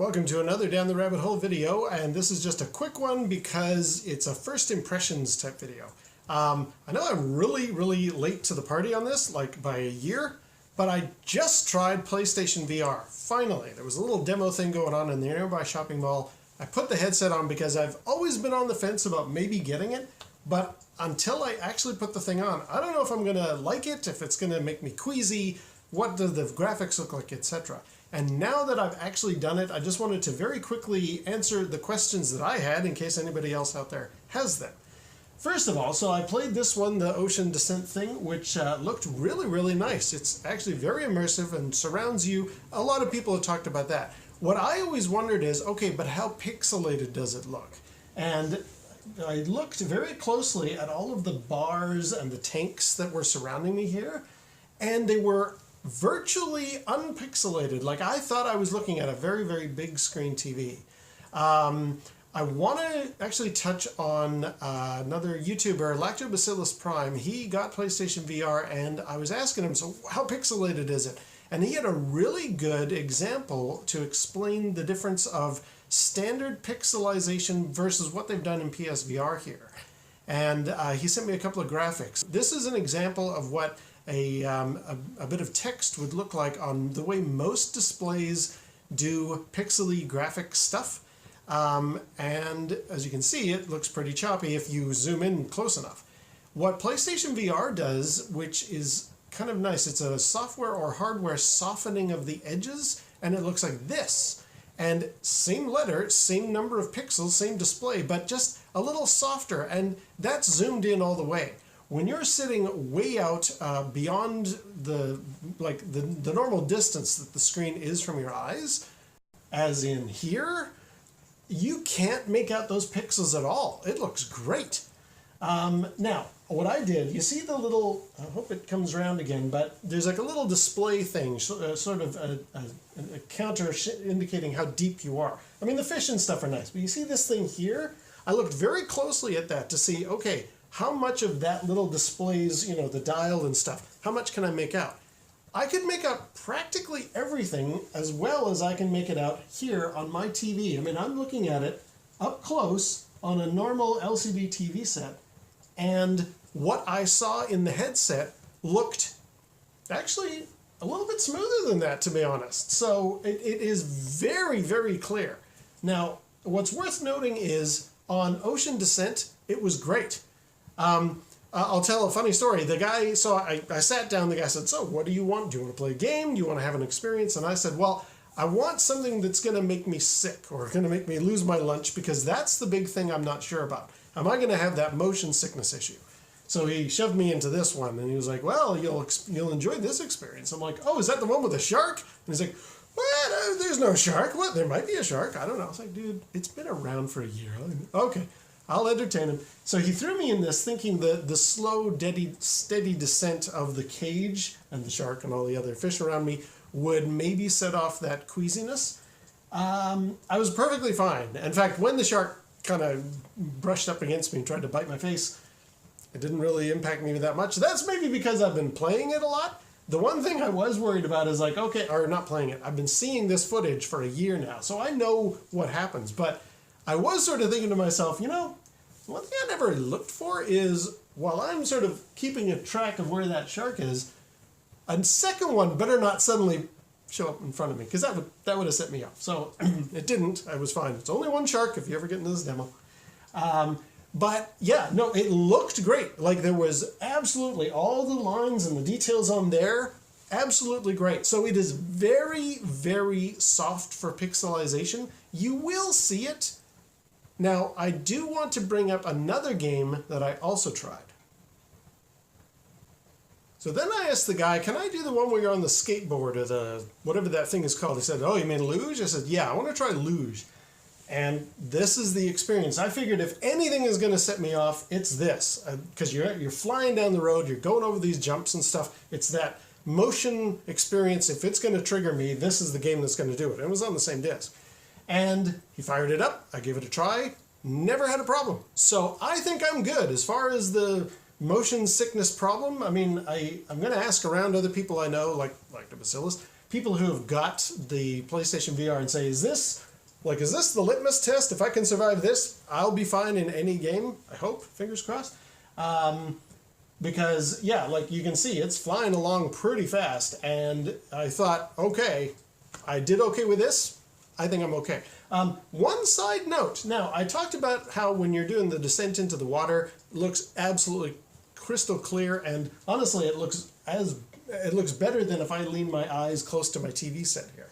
Welcome to another Down the Rabbit Hole video, and this is just a quick one because it's a first impressions type video. I know I'm really late to the party on this, like by a year, but I just tried PlayStation VR. Finally, there was a little demo thing going on in the nearby shopping mall. I put the headset on because I've always been on the fence about maybe getting it, but until I actually put the thing on, I don't know if I'm gonna like it, if it's gonna make me queasy, what do the graphics look like, etc. And now that I've actually done it, I just wanted to very quickly answer the questions that I had in case anybody else out there has them. First of all, so I played this one, the ocean descent thing, which looked really nice. It's actually very immersive and surrounds you. A lot of people have talked about that. What I always wondered is, okay, but how pixelated does it look? And I looked very closely at all of the bars and the tanks that were surrounding me here, and they were virtually unpixelated. Like, I thought I was looking at a very big screen TV. I want to actually touch on another YouTuber, Lactobacillus Prime. He got PlayStation VR, and I was asking him, so how pixelated is it? And he had a really good example to explain the difference of standard pixelization versus what they've done in PSVR here. And he sent me a couple of graphics. This is an example of what a bit of text would look like on the way most displays do pixely graphic stuff. And as you can see, it looks pretty choppy if you zoom in close enough. What PlayStation VR does, which is kind of nice, it's a software or hardware softening of the edges, and it looks like this. And same letter, same number of pixels, same display, but just a little softer, and that's zoomed in all the way. When you're sitting way out beyond the normal distance that the screen is from your eyes, as in here, you can't make out those pixels at all. It looks great. Now, what I did, you see the little, I hope it comes around again, but there's like a little display thing, sort of a counter indicating how deep you are. I mean, the fish and stuff are nice, but you see this thing here? I looked very closely at that to see, okay, how much of that little displays, you know, the dial and stuff, how much can I make out? I could make out practically everything as well as I can make it out here on my TV. I mean, I'm looking at it up close on a normal LCD TV set, and what I saw in the headset looked actually a little bit smoother than that, to be honest. So it is very clear. Now, what's worth noting is on Ocean Descent, it was great. I'll tell a funny story. The guy, so I sat down, the guy said, so what do you want? Do you want to play a game? Do you want to have an experience? And I said, well, I want something that's going to make me sick or going to make me lose my lunch, because that's the big thing I'm not sure about. Am I going to have that motion sickness issue? So he shoved me into this one, and he was like, well, you'll enjoy this experience. I'm like, oh, is that the one with the shark? And he's like, what? There's no shark. What? There might be a shark. I don't know. I was like, dude, it's been around for a year. Okay. I'll entertain him. So he threw me in this thinking the slow, steady descent of the cage and the shark and all the other fish around me would maybe set off that queasiness. I was perfectly fine. In fact, when the shark kind of brushed up against me and tried to bite my face, it didn't really impact me that much. That's maybe because I've been playing it a lot. The one thing I was worried about is like, okay, or not playing it, I've been seeing this footage for a year now, so I know what happens. But I was sort of thinking to myself, you know, one thing I never looked for is, while I'm sort of keeping a track of where that shark is, a second one better not suddenly show up in front of me, because that would have set me off. So it didn't. I was fine. It's only one shark if you ever get into this demo. But yeah, no, it looked great. Like, there was absolutely all the lines and the details on there, absolutely great. So it is very soft for pixelization. You will see it. Now, I do want to bring up another game that I also tried. So then I asked the guy, can I do the one where you're on the skateboard or the whatever that thing is called? He said, oh, you mean luge? I said, yeah, I want to try luge. And this is the experience. I figured if anything is going to set me off, it's this. Because you're flying down the road, you're going over these jumps and stuff. It's that motion experience. If it's going to trigger me, this is the game that's going to do it. It was on the same disc. And he fired it up. I gave it a try. Never had a problem. So I think I'm good. As far as the motion sickness problem, I mean, I'm going to ask around other people I know, like the Bacillus, people who have got the PlayStation VR, and say, is this Like, is this the litmus test? If I can survive this, I'll be fine in any game. I hope, fingers crossed. Because, yeah, like you can see, it's flying along pretty fast. And I thought, okay, I did okay with this. I think I'm okay. One side note. Now, I talked about how when you're doing the descent into the water, it looks absolutely crystal clear. And honestly, it looks better than if I lean my eyes close to my TV set here.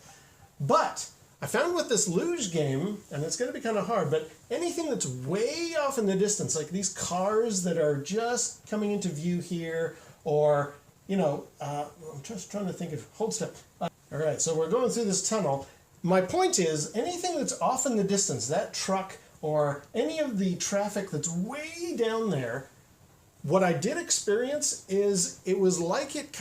But I found with this luge game, and it's going to be kind of hard, but anything that's way off in the distance, like these cars that are just coming into view here, or, you know, I'm just trying to think of, hold step. All right, so we're going through this tunnel. My point is, anything that's off in the distance, that truck or any of the traffic that's way down there, what I did experience is it was like it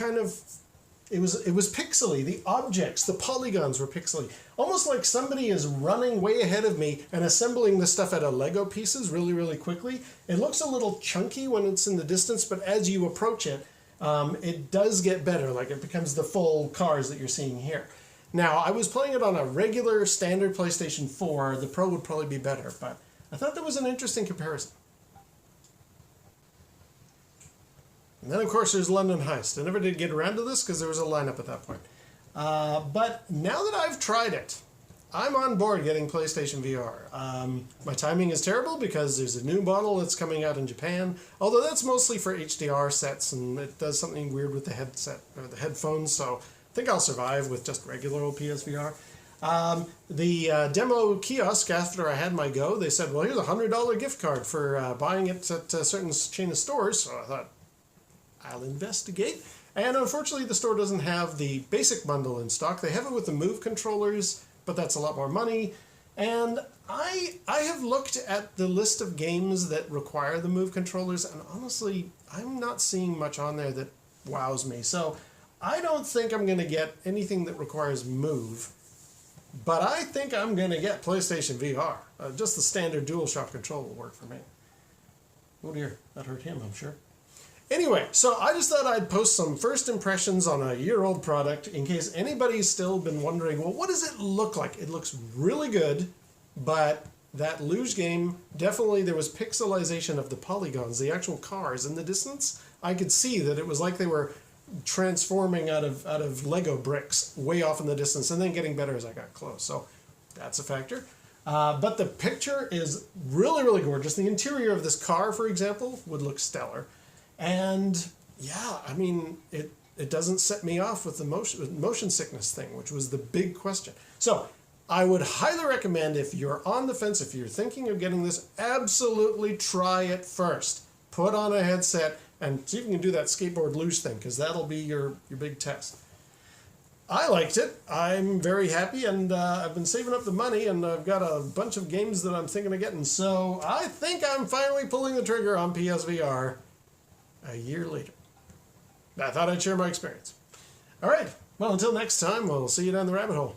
was pixely. The objects, the polygons were pixely. Almost like somebody is running way ahead of me and assembling the stuff out of Lego pieces really, really quickly. It looks a little chunky when it's in the distance, but as you approach it, it does get better. Like it becomes the full cars that you're seeing here. Now, I was playing it on a regular standard PlayStation 4. The Pro would probably be better, but I thought that was an interesting comparison. And then, of course, there's London Heist. I never did get around to this because there was a lineup at that point. But now that I've tried it, I'm on board getting PlayStation VR. My timing is terrible because there's a new model that's coming out in Japan, although that's mostly for HDR sets, and it does something weird with the headset or the headphones, so I think I'll survive with just regular old PSVR. The demo kiosk, after I had my go, they said, well, here's a $100 gift card for buying it at a certain chain of stores, so I thought, I'll investigate. And unfortunately, the store doesn't have the basic bundle in stock. They have it with the Move controllers, but that's a lot more money. And I have looked at the list of games that require the Move controllers, and honestly, I'm not seeing much on there that wows me. So I don't think I'm going to get anything that requires Move, but I think I'm going to get PlayStation VR. Just the standard DualShock control will work for me. Oh dear, that hurt him, I'm sure. Anyway, so I just thought I'd post some first impressions on a year-old product in case anybody's still been wondering, well, what does it look like? It looks really good, but that luge game, definitely there was pixelization of the polygons, the actual cars in the distance. I could see that it was like they were transforming out of Lego bricks way off in the distance and then getting better as I got close. So that's a factor. But the picture is really, really gorgeous. The interior of this car, for example, would look stellar. And yeah, I mean, it doesn't set me off with the motion sickness thing, which was the big question. So I would highly recommend, if you're on the fence, if you're thinking of getting this, absolutely try it first. Put on a headset and see if you can do that skateboard luge thing, because that'll be your big test. I liked it. I'm very happy, and I've been saving up the money, and I've got a bunch of games that I'm thinking of getting. So I think I'm finally pulling the trigger on PSVR a year later. I thought I'd share my experience. All right. Well, until next time, we'll see you down the rabbit hole.